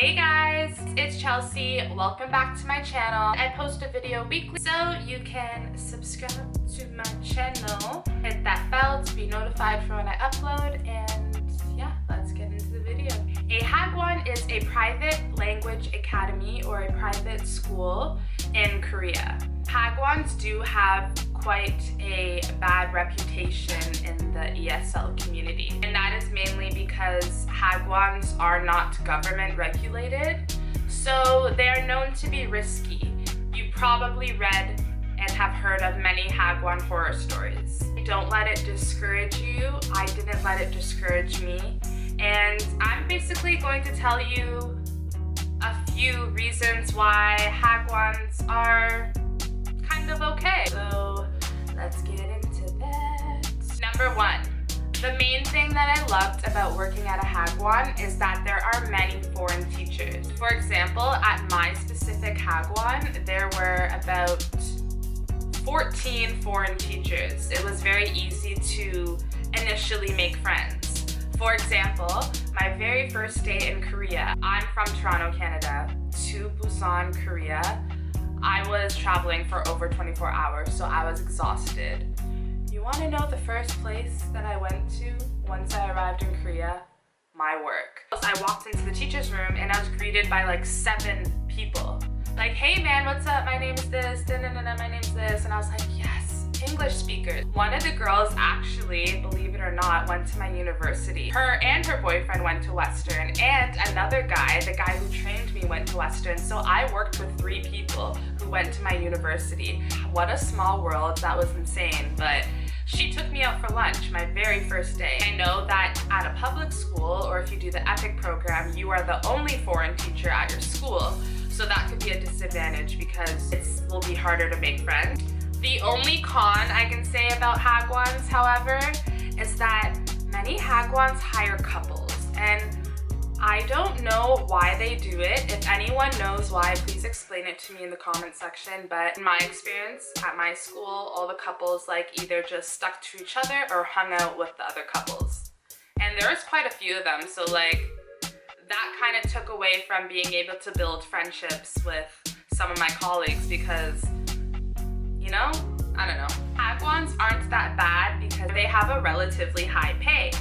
Hey guys, it's Chelsea. Welcome back to my channel. I post a video weekly, so you can subscribe to my channel, hit that bell to be notified for when I upload, and yeah, let's get into the video. A Hagwon is a private language academy or a private school in Korea. Hagwons do have quite a bad reputation in the ESL community, and that is mainly because Hagwons are not government regulated, so they are known to be risky. You probably read and have heard of many Hagwon horror stories. Don't let it discourage you. I didn't let it discourage me, and I'm basically going to tell you a few reasons why Hagwons are kind of okay. So let's get into that. Number one, the main thing that I loved about working at a Hagwon is that there are many foreign teachers. For example, at my specific Hagwon, there were about 14 foreign teachers. It was very easy to initially make friends. For example, my very first day in Korea, I'm from Toronto, Canada, to Busan, Korea. I was traveling for over 24 hours, so I was exhausted. You want to know the first place that I went to once I arrived in Korea? My work. I walked into the teacher's room and I was greeted by like 7 people. Like, hey man, what's up? My name's this, my name's this. And I was like, yes, English speakers. One of the girls actually, believe it or not, went to my university. Her and her boyfriend went to Western, and another guy, the guy who trained me, went to Western. So I worked with 3 people who went to my university. What a small world, that was insane. But she took me out for lunch my very first day. I know that at a public school, or if you do the EPIK program, you are the only foreign teacher at your school. So that could be a disadvantage because it will be harder to make friends. The only con I can say about Hagwons, however, is that many Hagwons hire couples, and I don't know why they do it. If anyone knows why, please explain it to me in the comment section. But in my experience at my school, all the couples like either just stuck to each other or hung out with the other couples. And there was quite a few of them, so like that kind of took away from being able to build friendships with some of my colleagues because, you know, I don't know. Hagwons aren't that bad because they have a relatively high pay,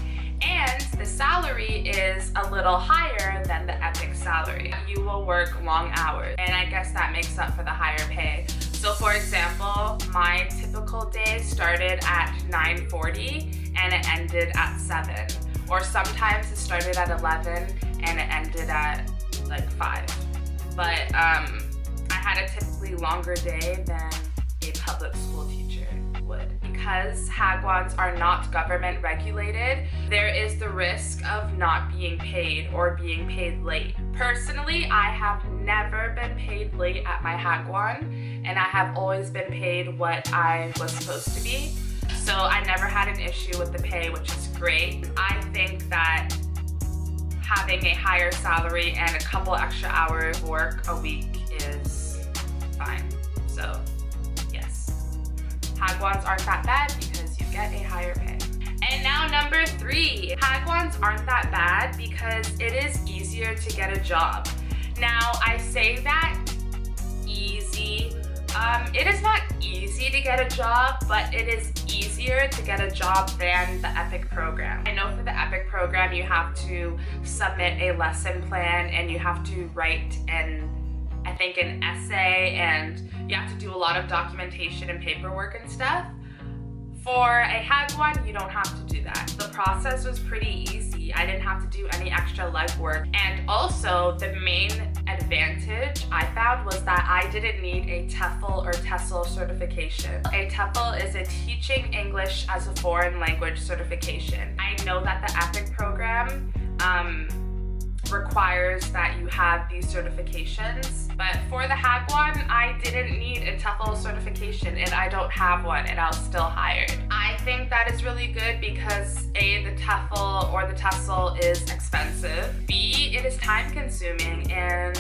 and the salary is a little higher than the EPIK salary. You will work long hours, and I guess that makes up for the higher pay. So for example, my typical day started at 9:40 and it ended at 7. Or sometimes it started at 11 and it ended at like 5. But I had a typically longer day than a public school teacher would. Because Hagwons are not government regulated, there is the risk of not being paid or being paid late. Personally, I have never been paid late at my Hagwon, and I have always been paid what I was supposed to be. So I never had an issue with the pay, which is great. I think that having a higher salary and a couple extra hours of work a week is fine. So yes, Hagwons aren't that bad because you get a higher pay. And now number 3, Hagwons aren't that bad because it is easier to get a job. Now I say that easy. It is not easy to get a job, but it is easier to get a job than the EPIK program. I know for the EPIK program you have to submit a lesson plan and you have to write I think an essay, and you have to do a lot of documentation and paperwork and stuff. For a Hagwon, you don't have to do that. The process was pretty easy. I didn't have to do any extra legwork. And also, the main advantage I found was that I didn't need a TEFL or TESOL certification. A TEFL is a Teaching English as a Foreign Language certification. I know that the EPIK program requires that you have these certifications, but for the Hagwon, I didn't need a TEFL certification, and I don't have one, and I was still hired. I think that is really good because A, the TEFL or the TESOL is expensive. B, it is time consuming, and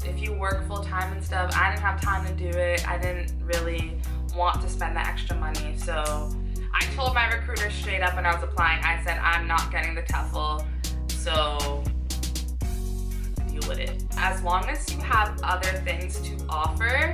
if you work full time and stuff, I didn't have time to do it. I didn't really want to spend the extra money, so I told my recruiter straight up when I was applying, I said, I'm not getting the TEFL, so wouldn't. As long as you have other things to offer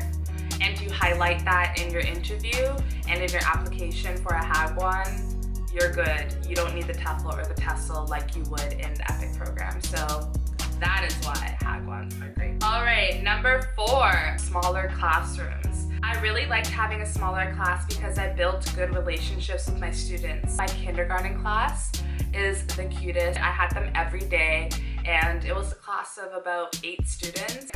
and you highlight that in your interview and in your application for a Hagwon, you're good. You don't need the TEFL or the TESOL like you would in the EPIK program. So that is why Hagwons are great. All right, number 4, smaller classrooms. I really liked having a smaller class because I built good relationships with my students. My kindergarten class is the cutest. I had them every day, and it was a class of about 8 students.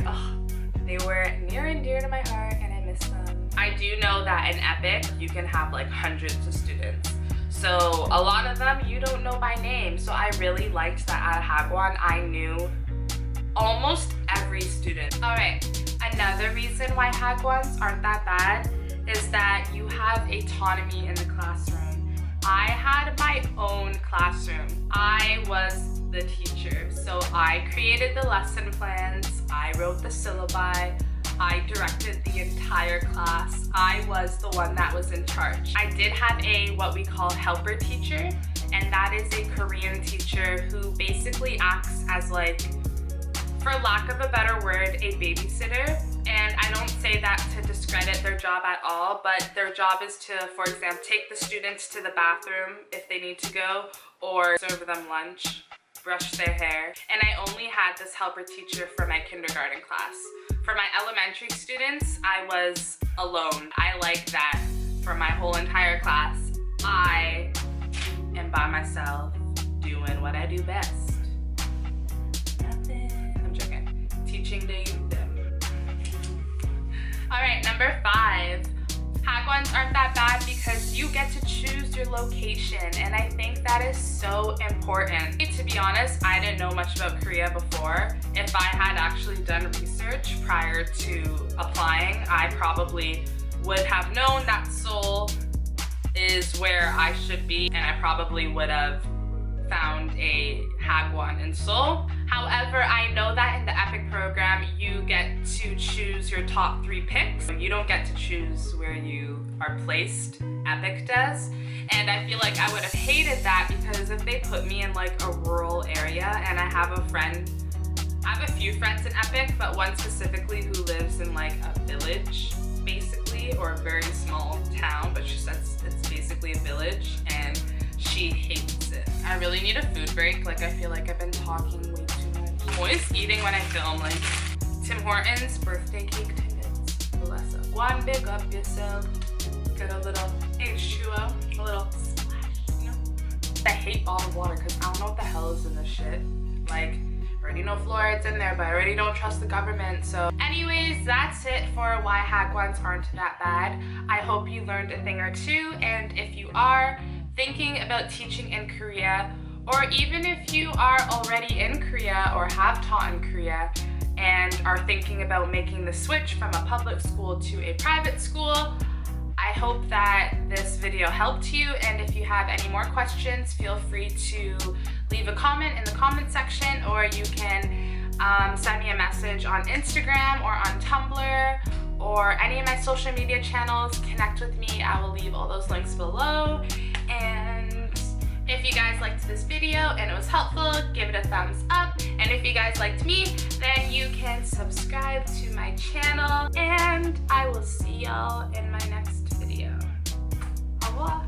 They were near and dear to my heart, and I miss them. I do know that in EPIK, you can have like hundreds of students. So a lot of them you don't know by name. So I really liked that at Hagwon, I knew almost every student. All right, another reason why Hagwons aren't that bad is that you have autonomy in the classroom. I had my own classroom. I was the teacher, so I created the lesson plans, I wrote the syllabi, I directed the entire class. I was the one that was in charge. I did have a what we call helper teacher, and that is a Korean teacher who basically acts as like, for lack of a better word, a babysitter. And I don't say that to discredit their job at all, but their job is to, for example, take the students to the bathroom if they need to go, or serve them lunch, brush their hair. And I only had this helper teacher for my kindergarten class. For my elementary students, I was alone. I like that for my whole entire class, I am by myself doing what I do best. Teaching the youth them. All right, number 5. Hagwons aren't that bad because you get to choose your location, and I think that is so important. To be honest, I didn't know much about Korea before. If I had actually done research prior to applying, I probably would have known that Seoul is where I should be, and I probably would have found a Hagwon in Seoul. However, I know that in the EPIK program, you get to choose your top 3 picks. You don't get to choose where you are placed. EPIK does. And I feel like I would have hated that because if they put me in like a rural area, and I have a few friends in EPIK, but one specifically who lives in like a village, basically, or a very small town, but she says it's basically a village, and she hates it. I really need a food break. Like, I feel like I've been talking way too much. I'm always eating when I film, like Tim Hortons birthday cake tickets. Bless up. One, big up yourself. Get a little H2O, a little splash, you know? I hate bottled water because I don't know what the hell is in this shit. Like, I already know fluoride's in there, but I already don't trust the government. So anyways, that's it for why Hagwons aren't that bad. I hope you learned a thing or two, and if you are thinking about teaching in Korea, or even if you are already in Korea or have taught in Korea and are thinking about making the switch from a public school to a private school, I hope that this video helped you, and if you have any more questions, feel free to leave a comment in the comment section, or you can send me a message on Instagram or on Tumblr or any of my social media channels. Connect with me. I will leave all those links below. And if you guys liked this video and it was helpful, give it a thumbs up. And if you guys liked me, then you can subscribe to my channel. And I will see y'all in my next video. Au revoir.